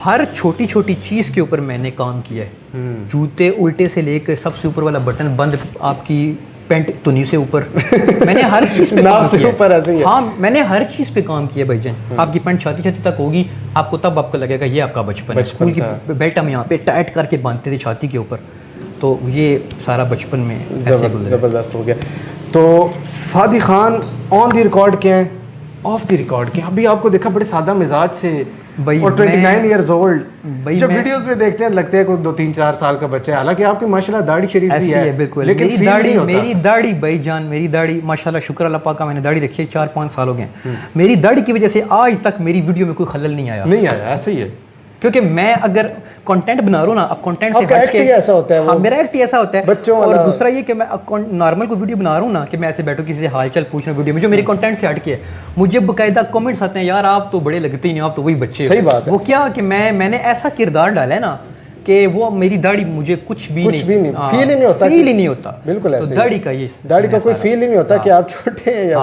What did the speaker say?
हर छोटी छोटी चीज़ के ऊपर मैंने काम किया है। जूते उल्टे से लेकर सबसे ऊपर वाला बटन बंद, आपकी पेंट तुनी से ऊपर मैंने हर चीज़ पे काम किया ऊपर ऐसे ही है। हाँ, मैंने हर चीज़ पे काम किया भाईजान। आपकी पेंट छाती छाती तक होगी, आपको तब आपको लगेगा ये आपका बचपन है। स्कूल की बेल्ट हम यहाँ पे टाइट करके बांधते थे छाती के ऊपर, तो ये सारा बचपन में ज़बरदस्त हो गया। तो फादी खान ऑन द रिकॉर्ड क्या है, ऑफ द रिकॉर्ड क्या? अभी आपको देखा बड़े सादा मिजाज से भाई, और 29 इयर्स ओल्ड। भाई जब वीडियोस में देखते हैं लगते हैं कोई 2-3-4 साल का बच्चा है, हालांकि आपकी माशाल्लाह दाढ़ी शरीफ भी है बिल्कुल। लेकिन मेरी दाढ़ी भाईजान, मेरी दाढ़ी माशाल्लाह शुक्र अल्लाह पाक का, मैंने दाढ़ी रखी है 4-5 साल हो गए। मेरी दाढ़ी की वजह से आज तक मेरी वीडियो में कोई खलल नहीं आया। ऐसे ही है, क्योंकि मैं अगर कंटेंट बना रहा हूँ ना, अब कंटेंट से हट के ऐसा होता है। हाँ, मेरा एक्ट ही ऐसा होता है बच्चों और वाला। दूसरा ये कि मैं नॉर्मल कोई वीडियो बना रहा हूँ ना, कि मैं ऐसे बैठूँ किसी से हालचाल पूछ रहा हूँ वीडियो में, जो मेरे कंटेंट से हट के है, मुझे बकायदा कमेंट्स आते हैं, यार आप तो बड़े लगते ही नहीं, आप तो वही बच्चे। सही बात है। वो क्या कि मैंने ऐसा किरदार डाला है ना कि वो मेरी दाढ़ी मुझे कुछ भी नहीं फील ही नहीं होता। फील ही नहीं होता। बिल्कुल ऐसे दाढ़ी का कोई फील ही नहीं होता कि आप छोटे हैं या